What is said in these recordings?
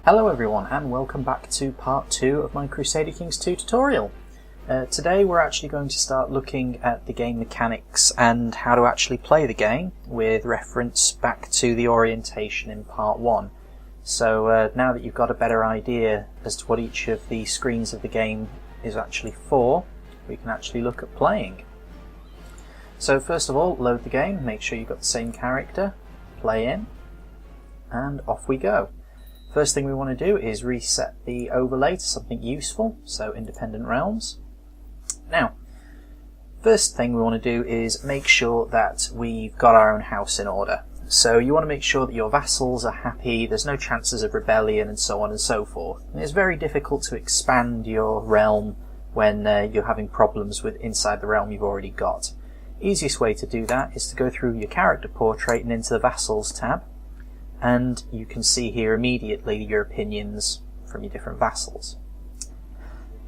Hello everyone and welcome back to part 2 of my Crusader Kings 2 tutorial. Today we're actually going to start looking at the game mechanics and how to actually play the game with reference back to the orientation in part 1. So now that you've got a better idea as to what each of the screens of the game is actually for, we can actually look at playing. So first of all, load the game, make sure you've got the same character, play in, and off we go. First thing we want to do is reset the overlay to something useful, so independent realms. Now, first thing we want to do is make sure that we've got our own house in order. So you want to make sure that your vassals are happy, there's no chances of rebellion and so on and so forth. And it's very difficult to expand your realm when you're having problems with inside the realm you've already got. Easiest way to do that is to go through your character portrait and into the vassals tab. And you can see here immediately your opinions from your different vassals.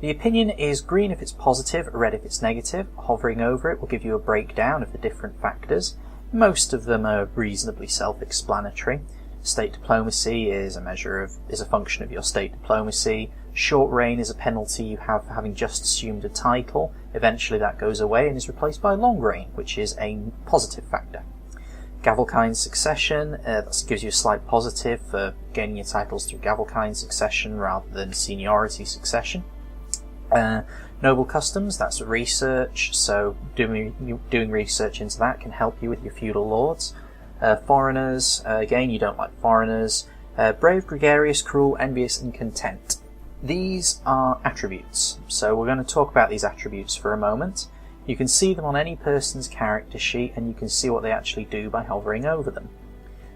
The opinion is green if it's positive, red if it's negative. Hovering over it will give you a breakdown of the different factors. Most of them are reasonably self-explanatory. State diplomacy is a function of your state diplomacy. Short reign is a penalty you have for having just assumed a title. Eventually that goes away and is replaced by long reign, which is a positive factor. Gavelkind succession, that gives you a slight positive for gaining your titles through Gavelkind succession rather than seniority succession. Noble customs, that's research, so doing research into that can help you with your feudal lords. Foreigners, again you don't like foreigners. Brave, gregarious, cruel, envious and content. These are attributes, so we're going to talk about these attributes for a moment. You can see them on any person's character sheet and you can see what they actually do by hovering over them.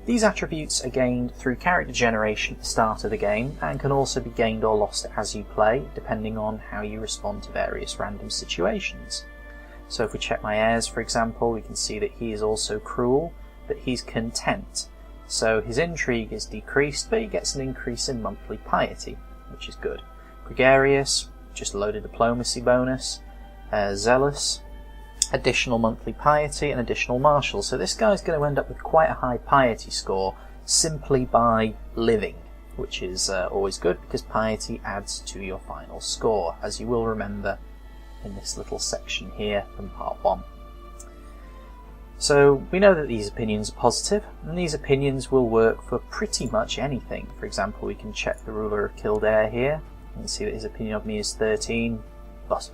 These attributes are gained through character generation at the start of the game and can also be gained or lost as you play, depending on how you respond to various random situations. So if we check my heirs, for example, we can see that he is also cruel, but he's content. So his intrigue is decreased, but he gets an increase in monthly piety, which is good. Gregarious, just loaded diplomacy bonus. Zealous, additional monthly piety and additional martial. So this guy's going to end up with quite a high piety score simply by living, which is always good because piety adds to your final score, as you will remember in this little section here from part 1. So we know that these opinions are positive, and these opinions will work for pretty much anything. For example, we can check the ruler of Kildare here and see that his opinion of me is 13.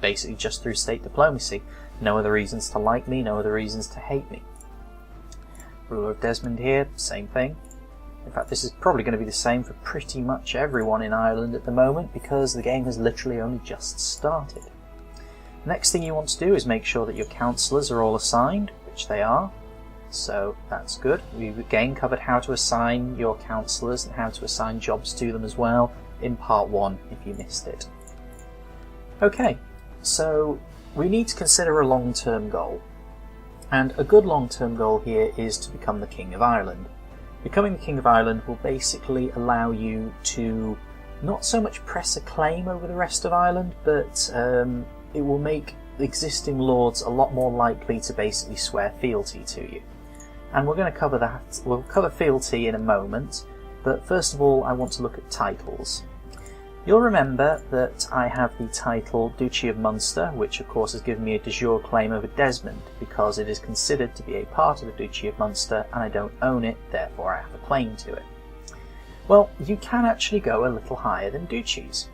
Basically just through state diplomacy. No other reasons to like me, no other reasons to hate me. Ruler of Desmond here, same thing. In fact, this is probably going to be the same for pretty much everyone in Ireland at the moment because the game has literally only just started. Next thing you want to do is make sure that your councillors are all assigned, which they are. So that's good. We've again covered how to assign your councillors and how to assign jobs to them as well in part 1 if you missed it. Okay, so we need to consider a long-term goal. And a good long-term goal here is to become the King of Ireland. Becoming the King of Ireland will basically allow you to not so much press a claim over the rest of Ireland, but it will make existing lords a lot more likely to basically swear fealty to you. And we're going to cover that. We'll cover fealty in a moment, but first of all I want to look at titles. You'll remember that I have the title Duchy of Munster, which of course has given me a de jure claim over Desmond, because it is considered to be a part of the Duchy of Munster and I don't own it, therefore I have a claim to it. Well, you can actually go a little higher than duchies.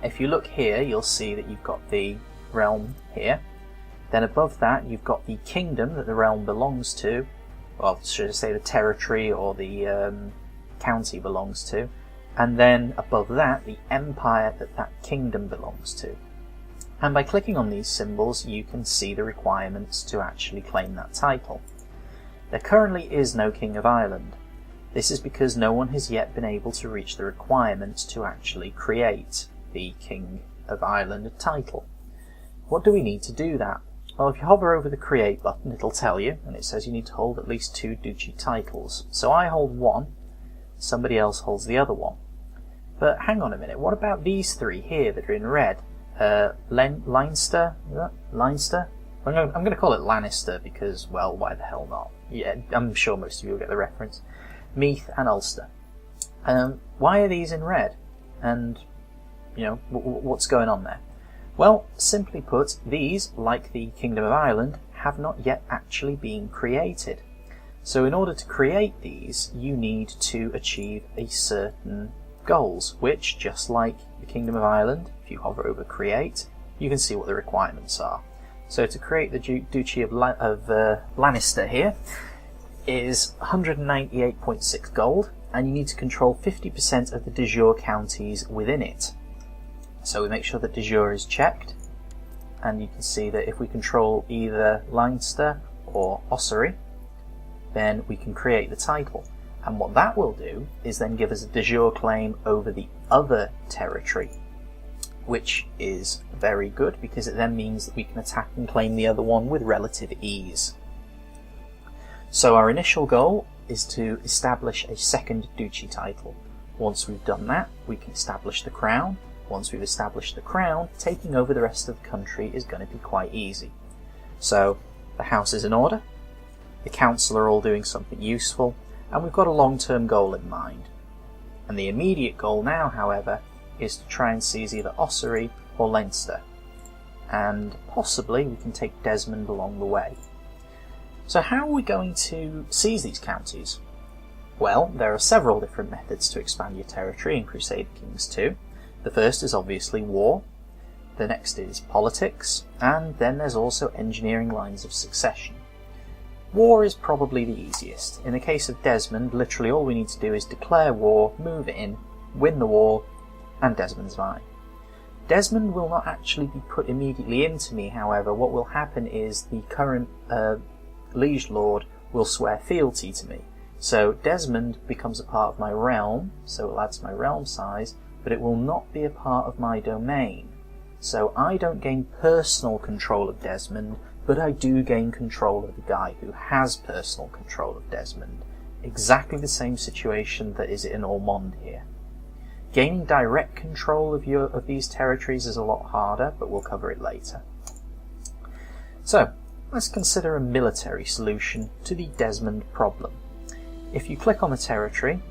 If you look here, you'll see that you've got the realm here. Then above that you've got the kingdom that the realm belongs to, well, should I say the territory or the county belongs to. And then above that, the empire that kingdom belongs to. And by clicking on these symbols, you can see the requirements to actually claim that title. There currently is no King of Ireland. This is because no one has yet been able to reach the requirements to actually create the King of Ireland title. What do we need to do that? Well, if you hover over the Create button, it'll tell you, and it says you need to hold at least 2 duchy titles. So I hold one, somebody else holds the other one. But hang on a minute, what about these 3 here that are in red? Leinster? Leinster? I'm going to call it Lannister because, well, why the hell not? Yeah, I'm sure most of you will get the reference. Meath and Ulster. Why are these in red? And, you know, what's going on there? Well, simply put, these, like the Kingdom of Ireland, have not yet actually been created. So in order to create these, you need to achieve a certain goals, which, just like the Kingdom of Ireland, if you hover over Create, you can see what the requirements are. So to create the Duchy of Lannister here is 198.6 gold, and you need to control 50% of the de jure counties within it. So we make sure that de jure is checked, and you can see that if we control either Leinster or Ossory, then we can create the title. And what that will do is then give us a de jure claim over the other territory, which is very good because it then means that we can attack and claim the other one with relative ease. So our initial goal is to establish a second duchy title. Once we've done that, we can establish the crown. Once we've established the crown, taking over the rest of the country is going to be quite easy. So the house is in order, the council are all doing something useful, and we've got a long-term goal in mind. And the immediate goal now, however, is to try and seize either Ossory or Leinster, and possibly we can take Desmond along the way. So how are we going to seize these counties? Well, there are several different methods to expand your territory in Crusader Kings 2. The first is obviously war, the next is politics, and then there's also engineering lines of succession. War is probably the easiest. In the case of Desmond, literally all we need to do is declare war, move in, win the war, and Desmond's mine. Desmond will not actually be put immediately into me, however. What will happen is the current liege lord will swear fealty to me. So Desmond becomes a part of my realm, so it adds to my realm size, but it will not be a part of my domain. So I don't gain personal control of Desmond, but I do gain control of the guy who has personal control of Desmond. Exactly the same situation that is in Ormond here. Gaining direct control of these territories is a lot harder, but we'll cover it later. So, let's consider a military solution to the Desmond problem. If you click on the territory,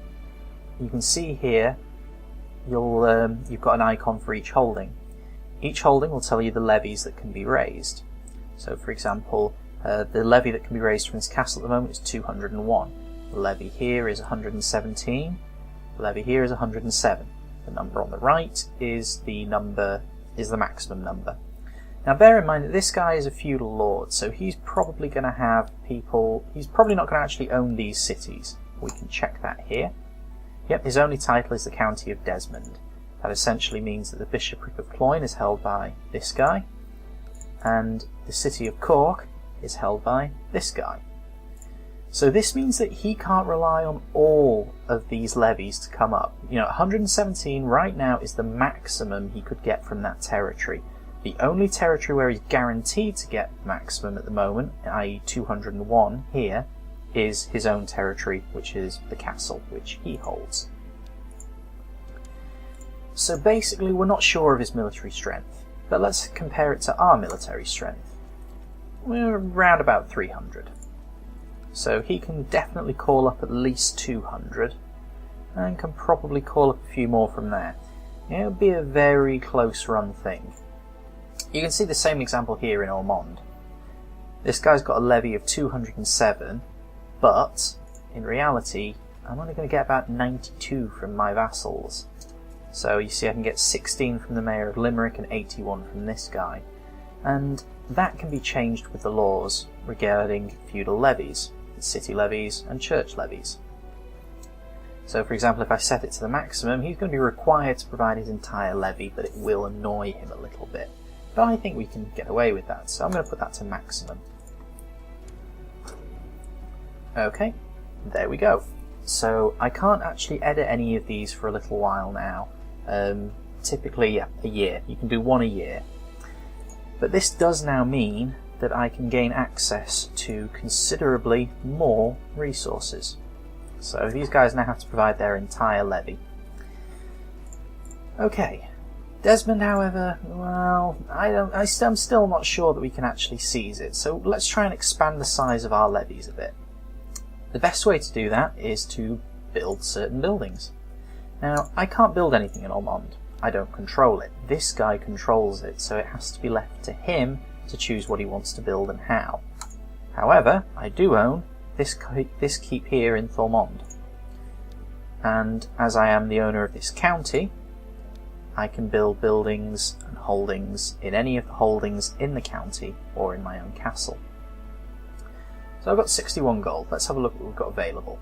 you can see here you've got an icon for each holding. Each holding will tell you the levies that can be raised. So, for example, the levy that can be raised from this castle at the moment is 201. The levy here is 117. The levy here is 107. The number on the right is the maximum number. Now bear in mind that this guy is a feudal lord, so he's probably going to have people, he's probably not going to actually own these cities. We can check that here. Yep, his only title is the County of Desmond. That essentially means that the Bishopric of Cloyne is held by this guy, and the City of Cork is held by this guy. So this means that he can't rely on all of these levies to come up. You know, 117 right now is the maximum he could get from that territory. The only territory where he's guaranteed to get maximum at the moment, i.e. 201 here, is his own territory, which is the castle, which he holds. So basically we're not sure of his military strength, but let's compare it to our military strength. We're around about 300. So he can definitely call up at least 200, and can probably call up a few more from there. It'll be a very close run thing. You can see the same example here in Ormond. This guy's got a levy of 207, but in reality I'm only going to get about 92 from my vassals. So you see I can get 16 from the Mayor of Limerick and 81 from this guy. And that can be changed with the laws regarding feudal levies, city levies and church levies. So for example, if I set it to the maximum, he's going to be required to provide his entire levy, but it will annoy him a little bit. But I think we can get away with that, so I'm going to put that to maximum. Okay, there we go. So I can't actually edit any of these for a little while now. Typically, yeah, a year. You can do one a year. But this does now mean that I can gain access to considerably more resources. So these guys now have to provide their entire levy. Okay. Desmond, however, well, I'm still not sure that we can actually seize it, so let's try and expand the size of our levies a bit. The best way to do that is to build certain buildings. Now, I can't build anything in Ormond. I don't control it. This guy controls it, so it has to be left to him to choose what he wants to build and how. However, I do own this keep here in Thormond. And as I am the owner of this county, I can build buildings and holdings in any of the holdings in the county or in my own castle. So I've got 61 gold. Let's have a look at what we've got available.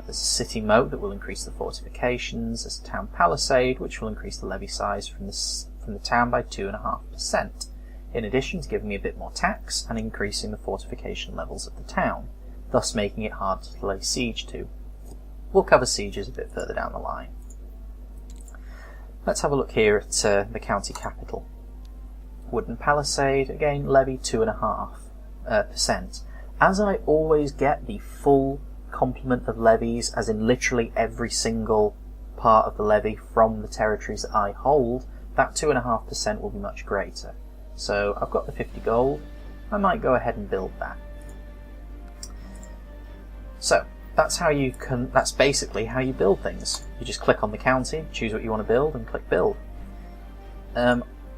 There's a city moat that will increase the fortifications. There's a town palisade which will increase the levy size from the town by 2.5%. In addition to giving me a bit more tax and increasing the fortification levels of the town, thus making it hard to lay siege to. We'll cover sieges a bit further down the line. Let's have a look here at the county capital. Wooden palisade, again levy 2.5%. As I always get the full complement of levies, as in literally every single part of the levy from the territories that I hold, that 2.5% will be much greater. So I've got the 50 gold, I might go ahead and build that. So that's basically how you build things. You just click on the county, choose what you want to build, and click build.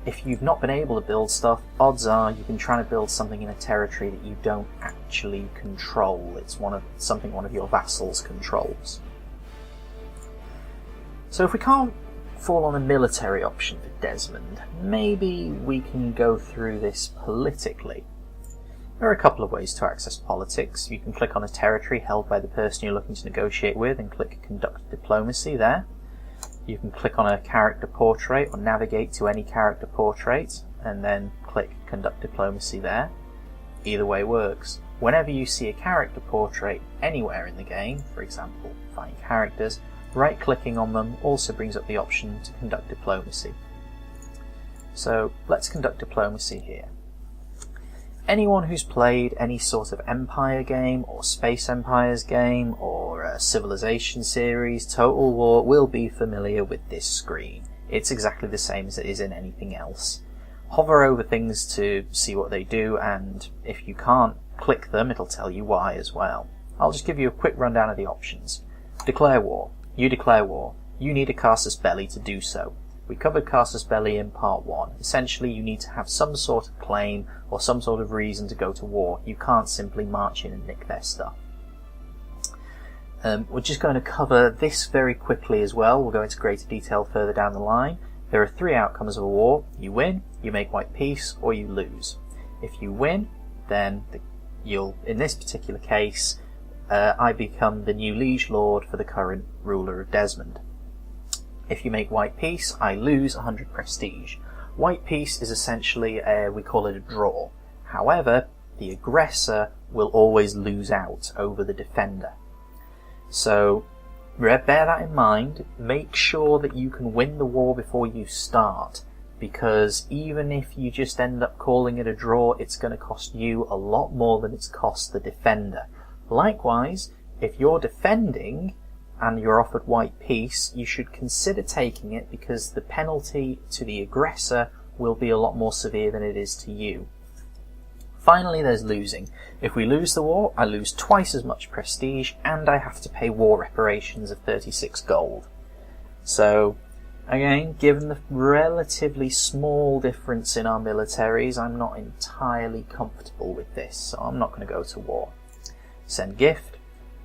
If you've not been able to build stuff, odds are you've been trying to build something in a territory that you don't actually control. It's something one of your vassals controls. So if we can't fall on a military option for Desmond, maybe we can go through this politically. There are a couple of ways to access politics. You can click on a territory held by the person you're looking to negotiate with and click Conduct Diplomacy there. You can click on a character portrait or navigate to any character portrait and then click Conduct Diplomacy there. Either way works. Whenever you see a character portrait anywhere in the game, for example, find characters, right-clicking on them also brings up the option to conduct diplomacy. So let's conduct diplomacy here. Anyone who's played any sort of Empire game or Space Empires game or a Civilization series, Total War, will be familiar with this screen. It's exactly the same as it is in anything else. Hover over things to see what they do, and if you can't click them, it'll tell you why as well. I'll just give you a quick rundown of the options. Declare war. You declare war. You need a casus belli to do so. We covered casus belli in part 1. Essentially, you need to have some sort of claim or some sort of reason to go to war. You can't simply march in and nick their stuff. We're just going to cover this very quickly as well. We'll go into greater detail further down the line. There are 3 outcomes of a war. You win, you make white peace, or you lose. If you win, then in this particular case, I become the new liege lord for the current ruler of Desmond. If you make white peace, I lose 100 prestige. White peace is essentially we call it a draw. However, the aggressor will always lose out over the defender. So bear that in mind. Make sure that you can win the war before you start, because even if you just end up calling it a draw, it's going to cost you a lot more than it's cost the defender. Likewise, if you're defending and you're offered white peace, you should consider taking it, because the penalty to the aggressor will be a lot more severe than it is to you. Finally, there's losing. If we lose the war, I lose twice as much prestige, and I have to pay war reparations of 36 gold. So, again, given the relatively small difference in our militaries, I'm not entirely comfortable with this, so I'm not going to go to war. Send gift.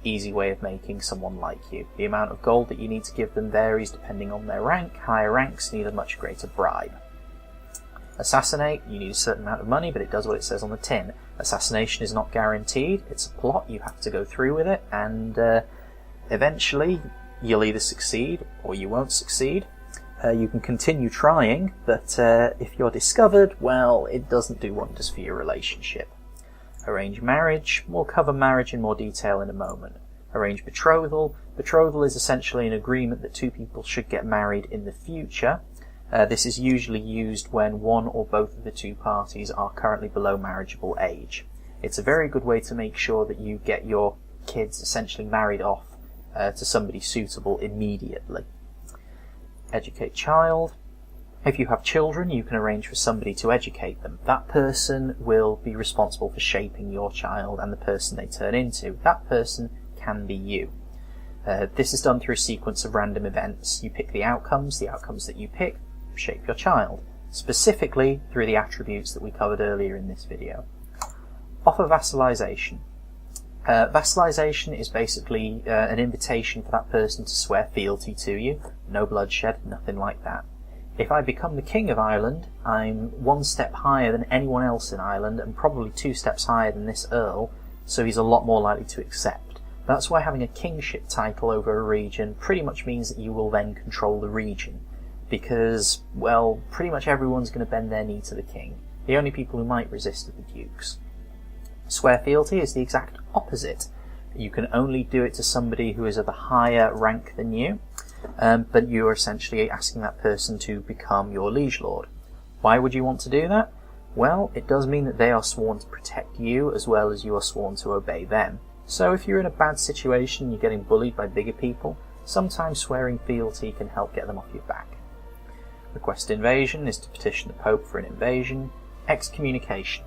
Easy way of making someone like you. The amount of gold that you need to give them varies depending on their rank. Higher ranks need a much greater bribe. Assassinate. You need a certain amount of money, but it does what it says on the tin. Assassination is not guaranteed. It's a plot. You have to go through with it, and eventually you'll either succeed or you won't succeed. You can continue trying, but if you're discovered, well, it doesn't do wonders for your relationship. Arrange marriage. We'll cover marriage in more detail in a moment. Arrange betrothal. Betrothal is essentially an agreement that 2 people should get married in the future. This is usually used when one or both of the 2 parties are currently below marriageable age. It's a very good way to make sure that you get your kids essentially married off to somebody suitable immediately. Educate child. If you have children, you can arrange for somebody to educate them. That person will be responsible for shaping your child and the person they turn into. That person can be you. This is done through a sequence of random events. You pick the outcomes that you pick shape your child, specifically through the attributes that we covered earlier in this video. Offer vassalization. Vassalization is basically an invitation for that person to swear fealty to you. No bloodshed, nothing like that. If I become the King of Ireland, I'm one step higher than anyone else in Ireland and probably 2 steps higher than this Earl, so he's a lot more likely to accept. That's why having a kingship title over a region pretty much means that you will then control the region, because, well, pretty much everyone's going to bend their knee to the king. The only people who might resist are the dukes. Swear fealty is the exact opposite. You can only do it to somebody who is of a higher rank than you, but you're essentially asking that person to become your liege lord. Why would you want to do that? Well, it does mean that they are sworn to protect you as well as you are sworn to obey them. So if you're in a bad situation, you're getting bullied by bigger people, sometimes swearing fealty can help get them off your back. Request invasion is to petition the Pope for an invasion. Excommunication.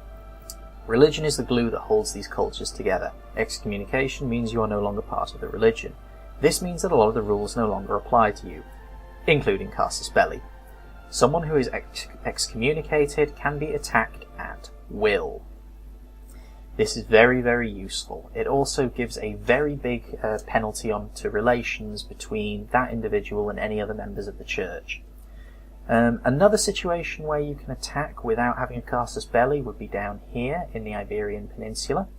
Religion is the glue that holds these cultures together. Excommunication means you are no longer part of the religion. This means that a lot of the rules no longer apply to you, including casus belli. Someone who is excommunicated can be attacked at will. This is very, very useful. It also gives a very big penalty onto relations between that individual and any other members of the church. Another situation where you can attack without having a casus belli would be down here in the Iberian Peninsula.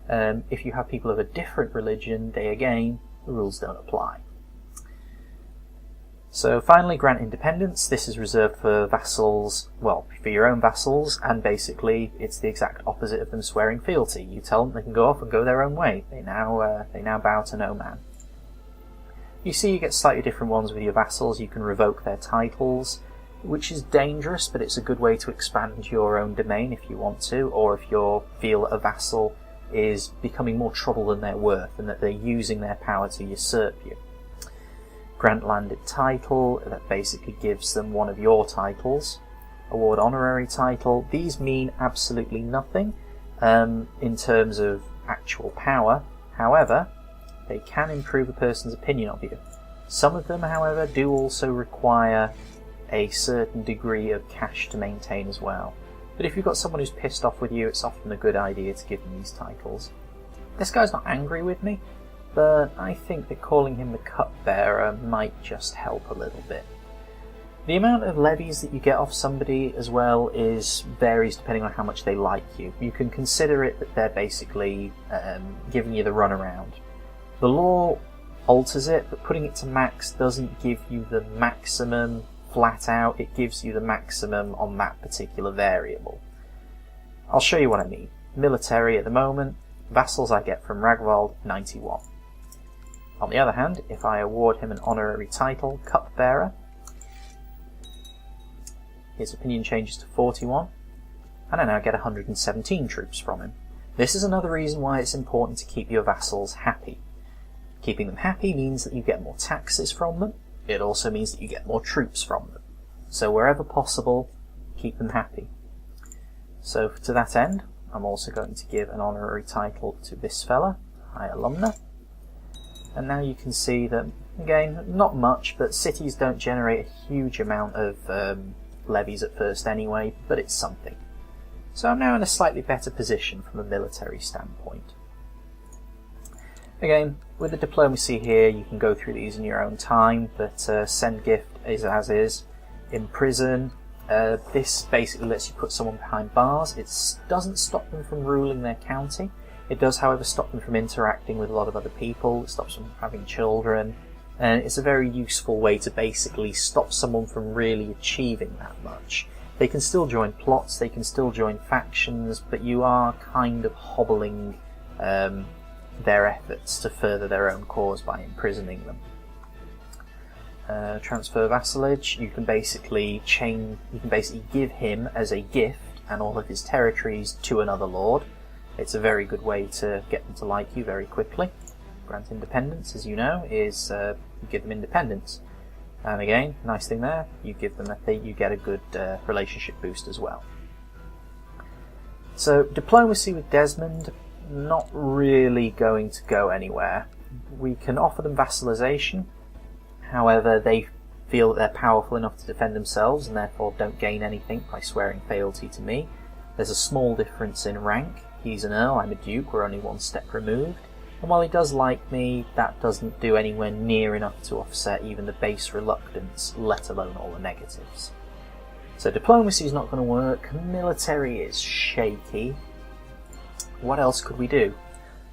If you have people of a different religion, the rules don't apply. So finally, grant independence. This is reserved for vassals, well, for your own vassals, and basically it's the exact opposite of them swearing fealty. You tell them they can go off and go their own way. They now bow to no man. You see you get slightly different ones with your vassals. You can revoke their titles, which is dangerous, but it's a good way to expand your own domain if you want to, or if you feel a vassal is becoming more trouble than they're worth and that they're using their power to usurp you. Grant landed title, that basically gives them one of your titles. Award honorary title. These mean absolutely nothing in terms of actual power. However, they can improve a person's opinion of you. Some of them, however, do also require a certain degree of cash to maintain as well. But if you've got someone who's pissed off with you, it's often a good idea to give them these titles. This guy's not angry with me, but I think that calling him the cupbearer might just help a little bit. The amount of levies that you get off somebody as well varies depending on how much they like you. You can consider it that they're basically giving you the runaround. The law alters it, but putting it to max doesn't give you the maximum flat out, it gives you the maximum on that particular variable. I'll show you what I mean. Military at the moment, vassals I get from Ragwald, 91. On the other hand, if I award him an honorary title, cupbearer, his opinion changes to 41, and I now get 117 troops from him. This is another reason why it's important to keep your vassals happy. Keeping them happy means that you get more taxes from them. It also means that you get more troops from them. So wherever possible, keep them happy. So to that end, I'm also going to give an honorary title to this fella, High Alumna. And now you can see that, again, not much, but cities don't generate a huge amount of levies at first anyway, but it's something. So I'm now in a slightly better position from a military standpoint. Again, with the diplomacy here, you can go through these in your own time, but send gift is as is. Imprison, this basically lets you put someone behind bars. It doesn't stop them from ruling their county. It does, however, stop them from interacting with a lot of other people. It stops them from having children. And it's a very useful way to basically stop someone from really achieving that much. They can still join plots, they can still join factions, but you are kind of hobbling their efforts to further their own cause by imprisoning them. Transfer vassalage, you can basically give him as a gift and all of his territories to another lord. It's a very good way to get them to like you very quickly. Grant independence, as you know, is you give them independence. And again, nice thing there, you give them you get a good relationship boost as well. So diplomacy with Desmond, not really going to go anywhere. we can offer them vassalization. However, they feel that they're powerful enough to defend themselves and therefore don't gain anything by swearing fealty to me. There's a small difference in rank. He's an earl, I'm a duke, we're only one step removed. And while he does like me, that doesn't do anywhere near enough to offset even the base reluctance, let alone all the negatives. So diplomacy is not going to work, military is shaky. What else could we do?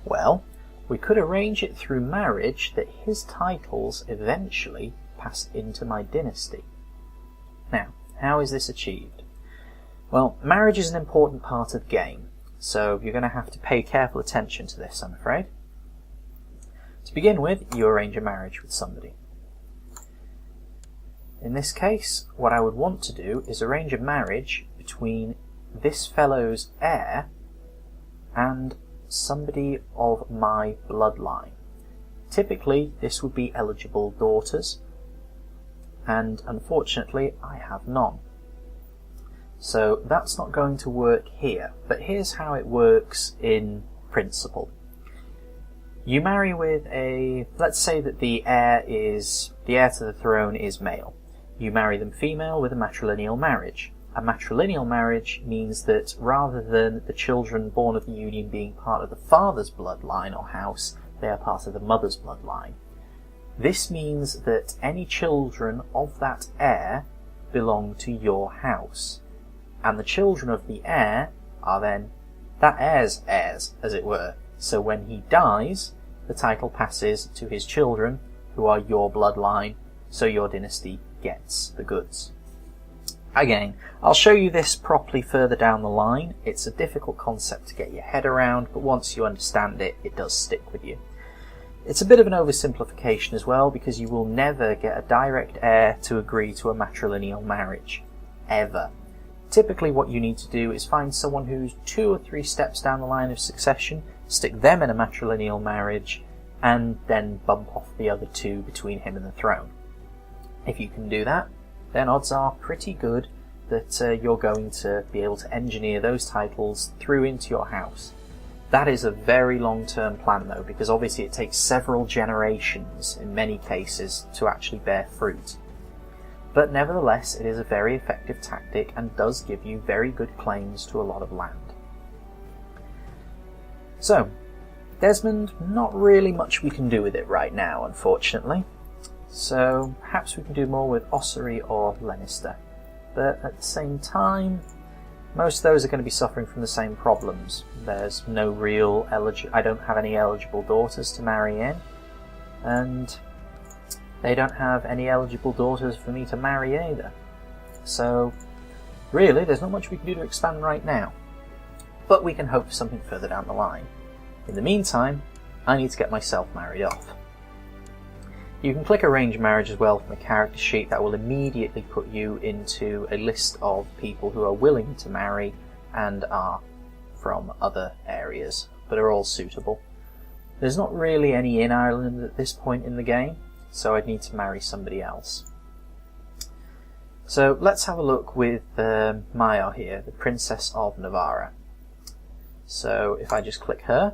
Well, we could arrange it through marriage that his titles eventually pass into my dynasty. Now, how is this achieved? Well, marriage is an important part of the game, so you're going to have to pay careful attention to this, I'm afraid. To begin with, you arrange a marriage with somebody. In this case, what I would want to do is arrange a marriage between this fellow's heir and somebody of my bloodline. Typically, this would be eligible daughters, and unfortunately, I have none. So that's not going to work here, but here's how it works in principle. You marry with let's say that the heir to the throne is male. You marry them female with a matrilineal marriage. A matrilineal marriage means that rather than the children born of the union being part of the father's bloodline or house, they are part of the mother's bloodline. This means that any children of that heir belong to your house, and the children of the heir are then that heir's heirs, as it were. So when he dies, the title passes to his children, who are your bloodline, so your dynasty gets the goods. Again, I'll show you this properly further down the line. It's a difficult concept to get your head around, but once you understand it, it does stick with you. It's a bit of an oversimplification as well, because you will never get a direct heir to agree to a matrilineal marriage. Ever. Typically what you need to do is find someone who's 2 or 3 steps down the line of succession, stick them in a matrilineal marriage, and then bump off the other 2 between him and the throne. If you can do that, then odds are pretty good that you're going to be able to engineer those titles through into your house. That is a very long-term plan though, because obviously it takes several generations in many cases to actually bear fruit. But nevertheless, it is a very effective tactic and does give you very good claims to a lot of land. So, Desmond, not really much we can do with it right now, unfortunately. So perhaps we can do more with Ossory or Leinster. But at the same time, most of those are going to be suffering from the same problems. There's no real I don't have any eligible daughters to marry in, and they don't have any eligible daughters for me to marry either. So really, there's not much we can do to expand right now. But we can hope for something further down the line. In the meantime, I need to get myself married off. You can click Arrange Marriage as well from a character sheet. That will immediately put you into a list of people who are willing to marry and are from other areas, but are all suitable. There's not really any in Ireland at this point in the game, so I'd need to marry somebody else. So let's have a look with Maya here, the Princess of Navarra. So if I just click her,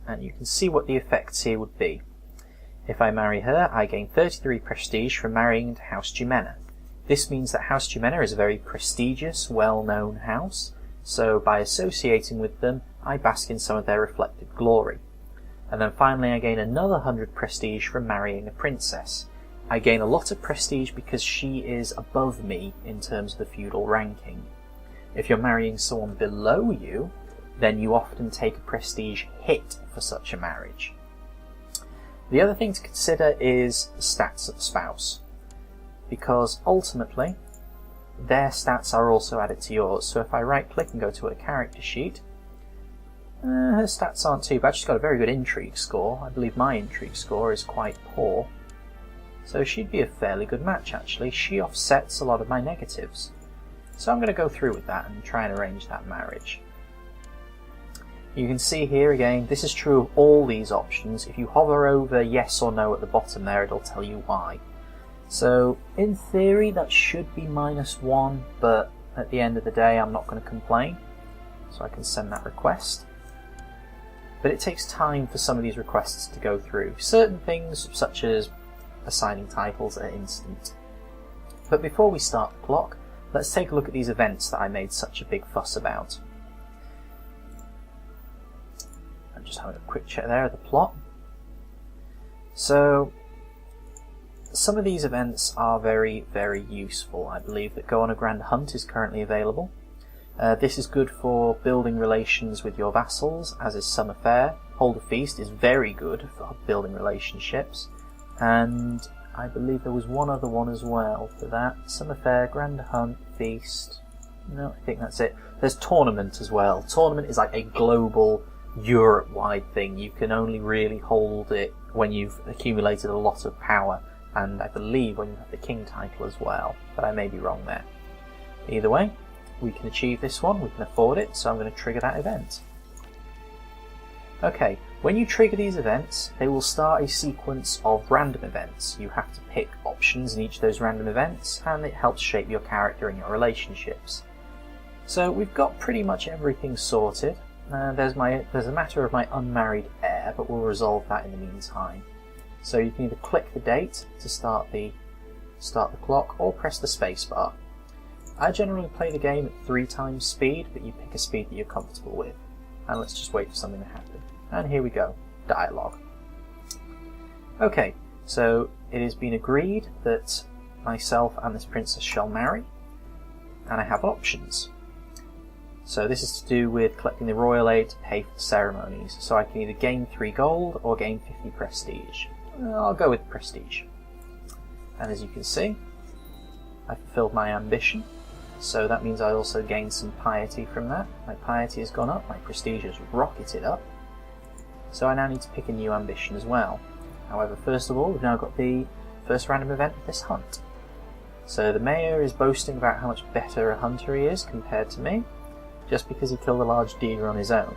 and you can see what the effects here would be. If I marry her, I gain 33 prestige from marrying into House Jimena. This means that House Jimena is a very prestigious, well-known house, so by associating with them, I bask in some of their reflected glory. And then finally I gain another 100 prestige from marrying a princess. I gain a lot of prestige because she is above me in terms of the feudal ranking. If you're marrying someone below you, then you often take a prestige hit for such a marriage. The other thing to consider is the stats of the spouse, because ultimately their stats are also added to yours. So if I right click and go to her character sheet, her stats aren't too bad. She's got a very good intrigue score. I believe my intrigue score is quite poor, so she'd be a fairly good match actually. She offsets a lot of my negatives, so I'm going to go through with that and try and arrange that marriage. You can see here again, this is true of all these options. If you hover over yes or no at the bottom there, it'll tell you why. So in theory that should be -1, but at the end of the day I'm not going to complain. So I can send that request. but it takes time for some of these requests to go through. Certain things, such as assigning titles, are instant. But before we start the clock, let's take a look at these events that I made such a big fuss about. I'm just having a quick check there of the plot. So, some of these events are very, very useful. I believe that Go on a Grand Hunt is currently available. This is good for building relations with your vassals, as is Summer Fair. Hold a Feast is very good for building relationships. And I believe there was one other one as well for that. Summer Fair, Grand Hunt, Feast. No, I think that's it. There's Tournament as well. Tournament is like a global, Europe-wide thing. You can only really hold it when you've accumulated a lot of power. And I believe when you have the King title as well. But I may be wrong there. Either way, we can achieve this one. We can afford it. So I'm going to trigger that event. Okay, when you trigger these events, they will start a sequence of random events. You have to pick options in each of those random events, and it helps shape your character and your relationships. So we've got pretty much everything sorted. There's a matter of my unmarried heir, but we'll resolve that in the meantime. So you can either click the date to start the clock, or press the spacebar. I generally play the game at 3 times speed, but you pick a speed that you're comfortable with. And let's just wait for something to happen. And here we go. Dialogue. Okay, so it has been agreed that myself and this princess shall marry, and I have options. So this is to do with collecting the royal aid to pay for the ceremonies. So I can either gain 3 gold or gain 50 prestige. I'll go with prestige. And as you can see, I fulfilled my ambition. So that means I also gained some piety from that. My piety has gone up, my prestige has rocketed up. So I now need to pick a new ambition as well. However, first of all, we've now got the first random event of this hunt. So the mayor is boasting about how much better a hunter he is compared to me, just because he killed a large deer on his own.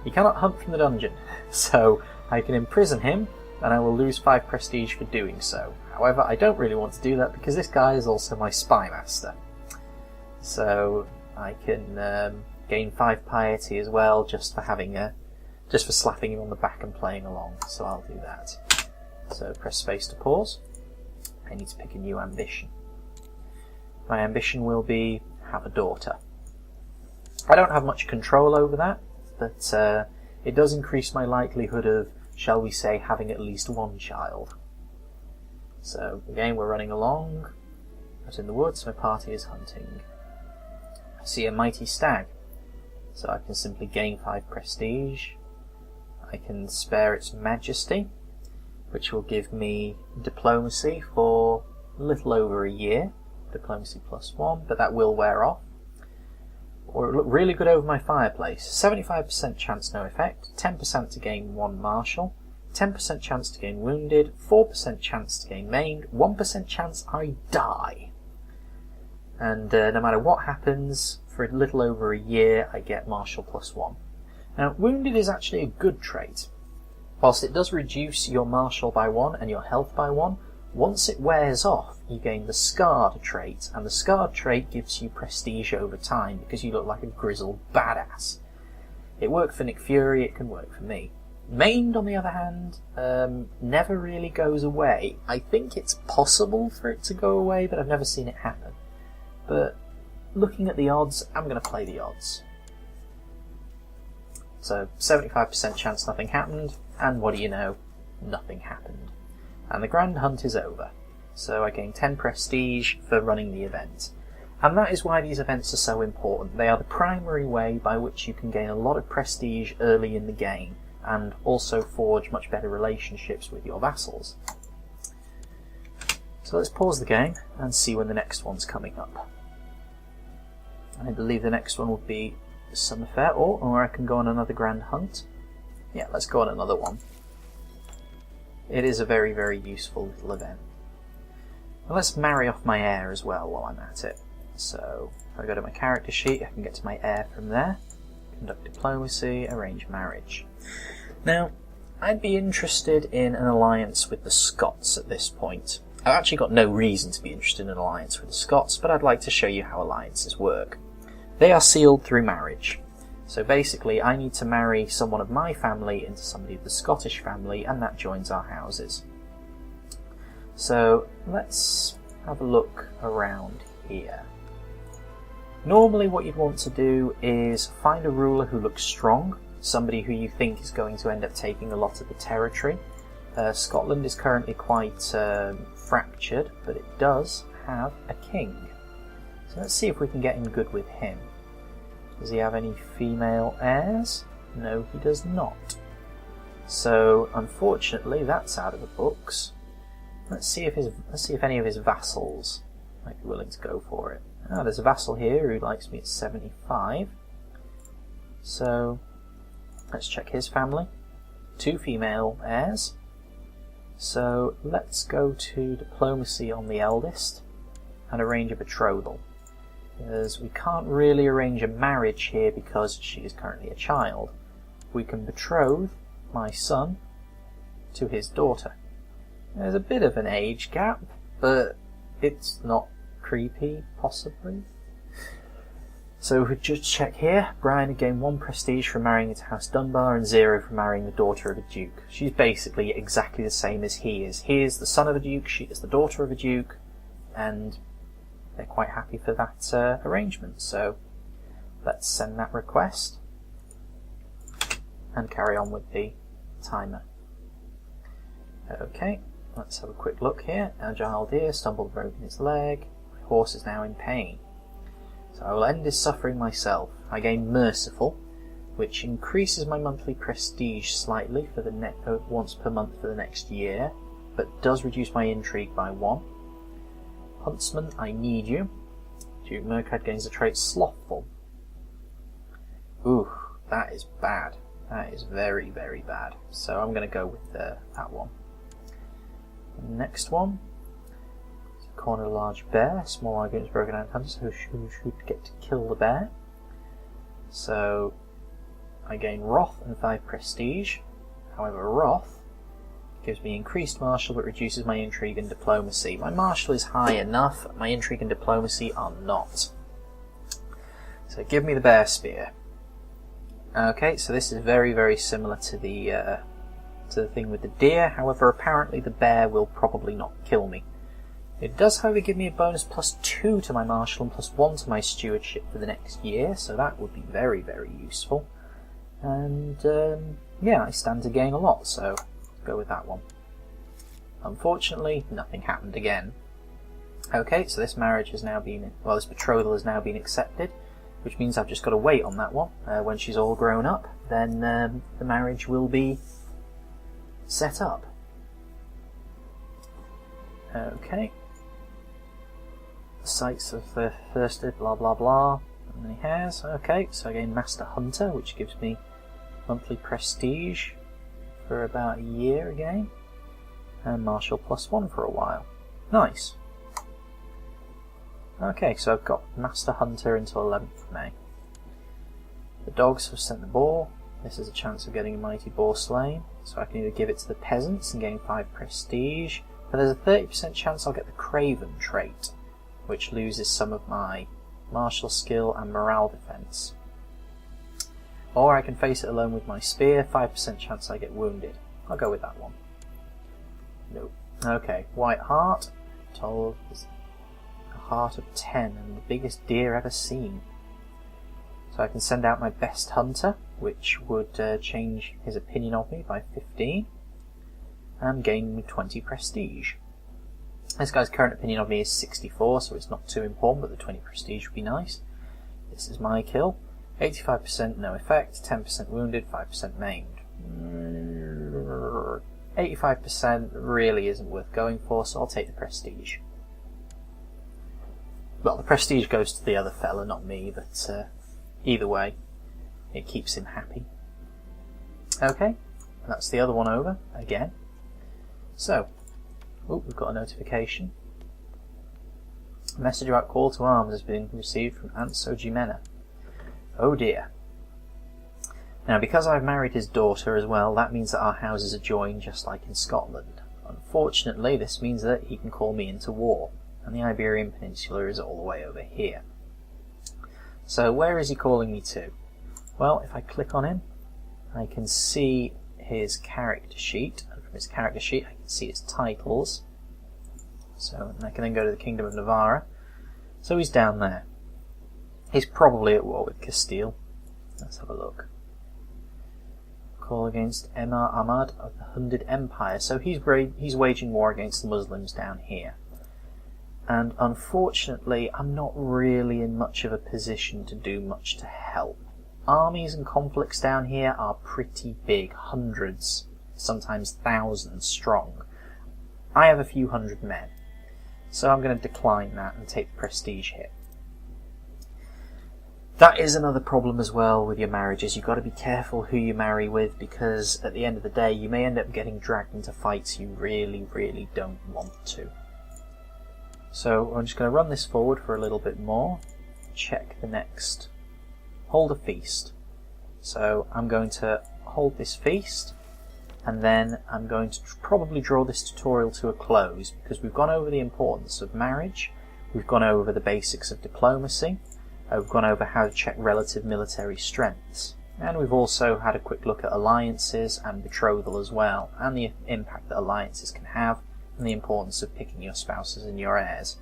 He cannot hunt from the dungeon, so I can imprison him, and I will lose 5 prestige for doing so. However, I don't really want to do that because this guy is also my spy master. So I can gain 5 piety as well, just for slapping him on the back and playing along. So I'll do that. So press space to pause. I need to pick a new ambition. My ambition will be have a daughter. I don't have much control over that, but it does increase my likelihood of, shall we say, having at least 1 child. So again, we're running along. Out in the woods, my party is hunting. I see a mighty stag, so I can simply gain 5 prestige. I can spare its majesty, which will give me diplomacy for a little over a year. Diplomacy +1, but that will wear off. Or it look really good over my fireplace. 75% chance no effect, 10% to gain 1 martial, 10% chance to gain wounded, 4% chance to gain maimed, 1% chance I die. And no matter what happens, for a little over a year, I get martial +1. Now, wounded is actually a good trait. Whilst it does reduce your martial by 1 and your health by 1, once it wears off, you gain the scarred trait, and the scarred trait gives you prestige over time because you look like a grizzled badass. It worked for Nick Fury, it can work for me. Maimed, on the other hand, never really goes away. I think it's possible for it to go away, but I've never seen it happen. But looking at the odds, I'm going to play the odds. So 75% chance nothing happened, and what do you know? Nothing happened. And the Grand Hunt is over. So I gain 10 prestige for running the event. And that is why these events are so important. They are the primary way by which you can gain a lot of prestige early in the game, and also forge much better relationships with your vassals. So let's pause the game and see when the next one's coming up. I believe the next one will be Summer Fair, or I can go on another Grand Hunt. Yeah, let's go on another one. It is a very, very useful little event. And let's marry off my heir as well while I'm at it. So, if I go to my character sheet, I can get to my heir from there. Conduct diplomacy, arrange marriage. Now, I'd be interested in an alliance with the Scots at this point. I've actually got no reason to be interested in an alliance with the Scots, but I'd like to show you how alliances work. They are sealed through marriage. So basically I need to marry someone of my family into somebody of the Scottish family, and that joins our houses. So let's have a look around here. Normally what you'd want to do is find a ruler who looks strong, somebody who you think is going to end up taking a lot of the territory. Scotland is currently quite fractured, but it does have a king. So let's see if we can get in good with him. Does he have any female heirs? No, he does not. So unfortunately that's out of the books. Let's see if any of his vassals might be willing to go for it. Ah, there's a vassal here who likes me at 75. So let's check his family. 2 female heirs. So let's go to diplomacy on the eldest and arrange a betrothal. Because we can't really arrange a marriage here because she is currently a child. We can betroth my son to his daughter. There's a bit of an age gap, but it's not creepy, possibly. So we just check here. Brian had gained 1 prestige from marrying into House Dunbar and 0 from marrying the daughter of a duke. She's basically exactly the same as he is. He is the son of a duke, she is the daughter of a duke, and they're quite happy for that arrangement. So let's send that request and carry on with the timer. Okay, let's have a quick look here. Agile deer stumbled, broken its leg. My horse is now in pain. So I will end his suffering myself. I gain Merciful, which increases my monthly prestige slightly for the once per month for the next year, but does reduce my intrigue by 1. Huntsman, I need you. Duke Murkhead gains the trait Slothful. Ooh, that is bad. That is very, very bad. So I'm going to go with that one. The next one. Corner a large bear. Small arguments broken out hunters who should get to kill the bear. So I gain Wrath and 5 prestige. However, Wrath gives me increased martial but reduces my intrigue and diplomacy. My martial is high enough, my intrigue and diplomacy are not. So give me the bear spear. Okay, so this is very, very similar to the thing with the deer. However, apparently the bear will probably not kill me. It does, however, give me a bonus +2 to my martial and +1 to my stewardship for the next year, so that would be very, very useful. And yeah, I stand to gain a lot, so go with that one. Unfortunately, nothing happened again. Okay, so this marriage has now been, well, this betrothal has now been accepted, which means I've just got to wait on that one. When she's all grown up, then the marriage will be set up. Okay. Sites of the thirsted, blah blah blah. How many hairs? Okay, so I gain Master Hunter, which gives me monthly prestige for about a year again, and Martial +1 for a while. Nice. Okay, so I've got Master Hunter until 11th of May. The dogs have sent the boar. This is a chance of getting a mighty boar slain, so I can either give it to the peasants and gain 5 prestige, but there's a 30% chance I'll get the Craven trait, which loses some of my martial skill and morale defense. Or I can face it alone with my spear, 5% chance I get wounded. I'll go with that one. Nope. Okay, White Heart, told is a heart of 10 and the biggest deer ever seen. So I can send out my best hunter, which would change his opinion of me by 15, and gain me 20 prestige. This guy's current opinion of me is 64, so it's not too important, but the 20 prestige would be nice. This is my kill. 85% no effect, 10% wounded, 5% maimed. 85% really isn't worth going for, so I'll take the prestige. Well, the prestige goes to the other fella, not me, but either way, it keeps him happy. Okay, that's the other one over, again. So, we've got a notification. A message about call to arms has been received from Anso Jimena. Oh dear. Now, because I've married his daughter as well, that means that our houses are joined just like in Scotland. Unfortunately, this means that he can call me into war, and the Iberian Peninsula is all the way over here. So, where is he calling me to? Well, if I click on him, I can see his character sheet, and from his character sheet I can see his titles. So I can then go to the Kingdom of Navarra. So he's down there. He's probably at war with Castile. Let's have a look. Call against Emir Ahmad of the Hundred Empire. So he's waging war against the Muslims down here. And unfortunately, I'm not really in much of a position to do much to help. Armies and conflicts down here are pretty big, hundreds, sometimes thousands strong. I have a few hundred men, so I'm going to decline that and take the prestige hit. That is another problem as well with your marriages. You've got to be careful who you marry with, because at the end of the day you may end up getting dragged into fights you really, really don't want to. So I'm just going to run this forward for a little bit more. Check the next. Hold a feast. So I'm going to hold this feast, and then I'm going to probably draw this tutorial to a close, because we've gone over the importance of marriage, we've gone over the basics of diplomacy, we've gone over how to check relative military strengths, and we've also had a quick look at alliances and betrothal as well, and the impact that alliances can have, and the importance of picking your spouses and your heirs.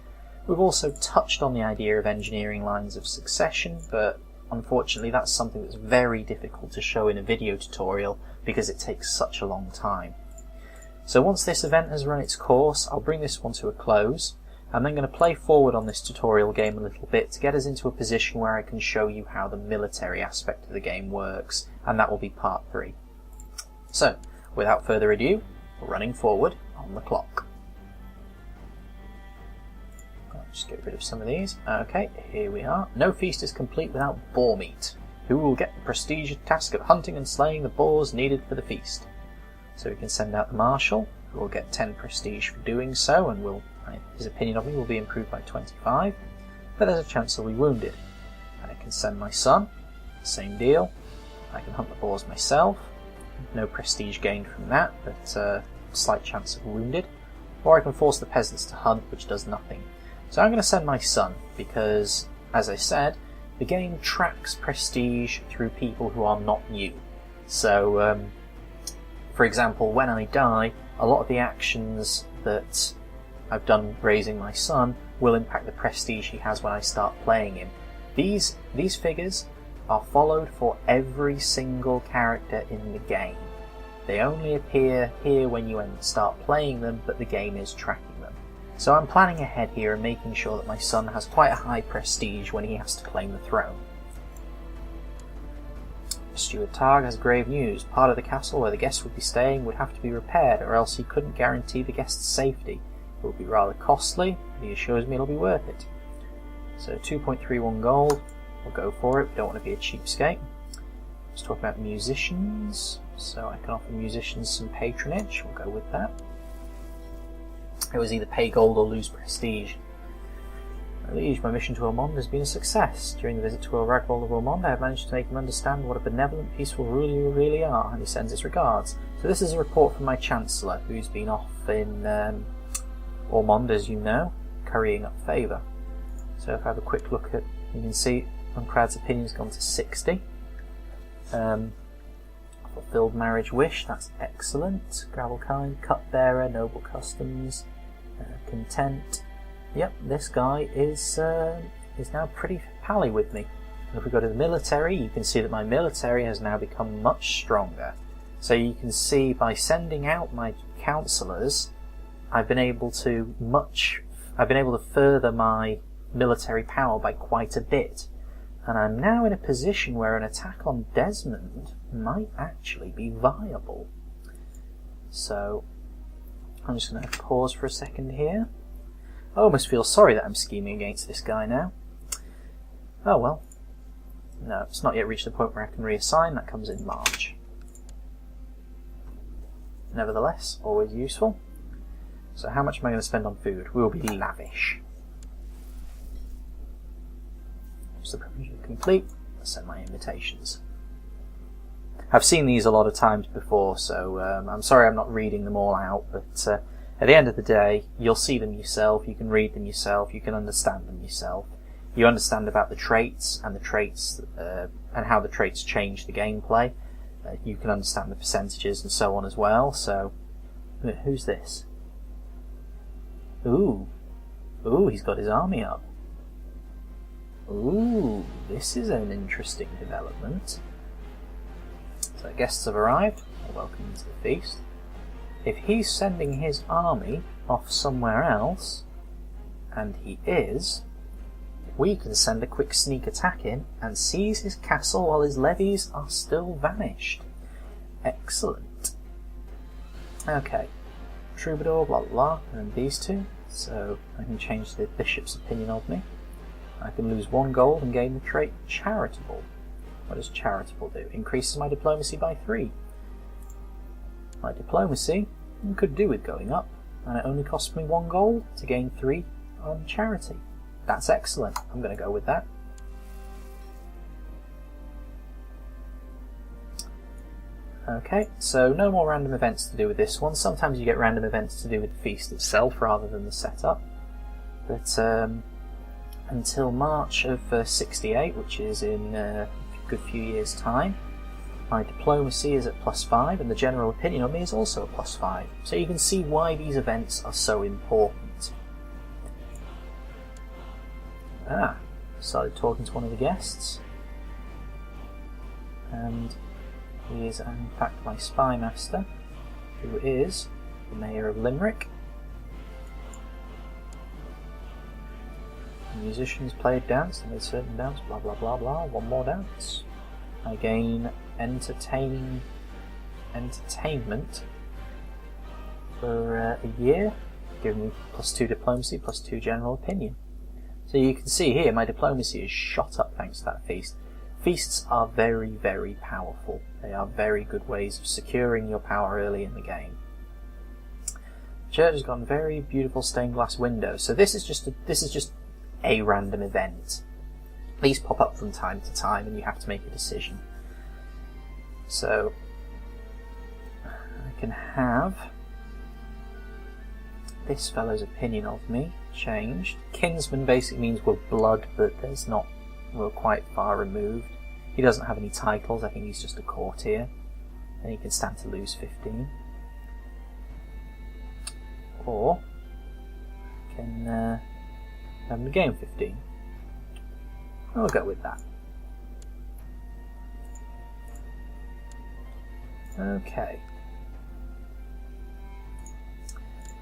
We've also touched on the idea of engineering lines of succession, but unfortunately that's something that's very difficult to show in a video tutorial because it takes such a long time. So once this event has run its course, I'll bring this one to a close. I'm then going to play forward on this tutorial game a little bit to get us into a position where I can show you how the military aspect of the game works, and that will be part 3. So, without further ado, running forward on the clock. Just get rid of some of these. Okay, here we are. No feast is complete without boar meat. Who will get the prestigious task of hunting and slaying the boars needed for the feast? So we can send out the marshal, who will get 10 prestige for doing so, and his opinion of me will be improved by 25, but there's a chance he'll be wounded. I can send my son, same deal. I can hunt the boars myself, no prestige gained from that, but slight chance of wounded. Or I can force the peasants to hunt, which does nothing. So I'm going to send my son, because, as I said, the game tracks prestige through people who are not you. So, for example, when I die, a lot of the actions that I've done raising my son will impact the prestige he has when I start playing him. These figures are followed for every single character in the game. They only appear here when you start playing them, but the game is tracking them. So I'm planning ahead here and making sure that my son has quite a high prestige when he has to claim the throne. Steward Targ has grave news. Part of the castle where the guests would be staying would have to be repaired, or else he couldn't guarantee the guests' safety. It will be rather costly, but he assures me it'll be worth it. So 2.31 gold, we'll go for it. We don't want to be a cheapskate. Let's talk about musicians. So I can offer musicians some patronage, we'll go with that. It was either pay gold or lose prestige. Liege, my mission to Ormond has been a success. During the visit to Earl Ragbold of Ormond, I have managed to make him understand what a benevolent, peaceful ruler you really are, and he sends his regards. So this is a report from my Chancellor, who's been off in Ormond, as you know, currying up favour. So if I have a quick look at, you can see Uncrad's opinion's gone to 60. Fulfilled marriage wish, that's excellent. Gravelkind, cupbearer, noble customs, content. Yep, this guy is now pretty pally with me. And if we go to the military, you can see that my military has now become much stronger. So you can see by sending out my councillors, I've been able to further my military power by quite a bit. And I'm now in a position where an attack on Desmond might actually be viable. So I'm just going to pause for a second here. I almost feel sorry that I'm scheming against this guy now. Oh well. No, it's not yet reached the point where I can reassign. That comes in March. Nevertheless, always useful. So how much am I going to spend on food? We will be lavish. Is the provision complete? Let's send my invitations. I've seen these a lot of times before, so I'm sorry I'm not reading them all out, but at the end of the day, you'll see them yourself, you can read them yourself, you can understand them yourself. you understand about the traits and and how the traits change the gameplay. You can understand the percentages and so on as well. So, who's this? Ooh, he's got his army up. Ooh, this is an interesting development. So guests have arrived. Welcome to the feast. If he's sending his army off somewhere else, and he is, we can send a quick sneak attack in and seize his castle while his levies are still vanished. Excellent. Okay, troubadour, blah blah blah, and these two. So I can change the bishop's opinion of me. I can lose 1 gold and gain the trait charitable. What does charitable do? Increases my diplomacy by 3. My diplomacy could do with going up, and it only costs me 1 gold to gain 3 on charity. That's excellent. I'm going to go with that. Okay, so no more random events to do with this one. Sometimes you get random events to do with the feast itself rather than the setup. But until March of 68, which is in a good few years' time, my diplomacy is at +5 and the general opinion on me is also at +5. So you can see why these events are so important. Started talking to one of the guests. And he is in fact my spy master, who is the Mayor of Limerick. The musicians played dance, they made certain dance, blah blah blah blah, 1 more dance. I gain entertainment for a year, giving me +2 diplomacy, +2 general opinion. So you can see here my diplomacy is shot up thanks to that feast. Feasts are very, very powerful. They are very good ways of securing your power early in the game. The church has got very beautiful stained glass windows. So this is just a random event. These pop up from time to time, and you have to make a decision. So I can have this fellow's opinion of me changed. Kinsman basically means we're blood, but we're quite far removed. He doesn't have any titles, I think he's just a courtier. And he can stand to lose 15. Or can have him to gain 15. I'll go with that. Okay.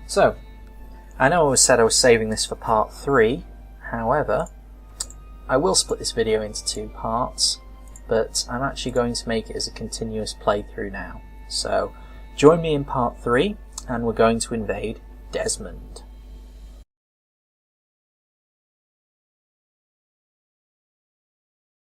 So, I know I said I was saving this for part 3, however, I will split this video into 2 parts, but I'm actually going to make it as a continuous playthrough now. So, join me in part 3, and we're going to invade Desmond.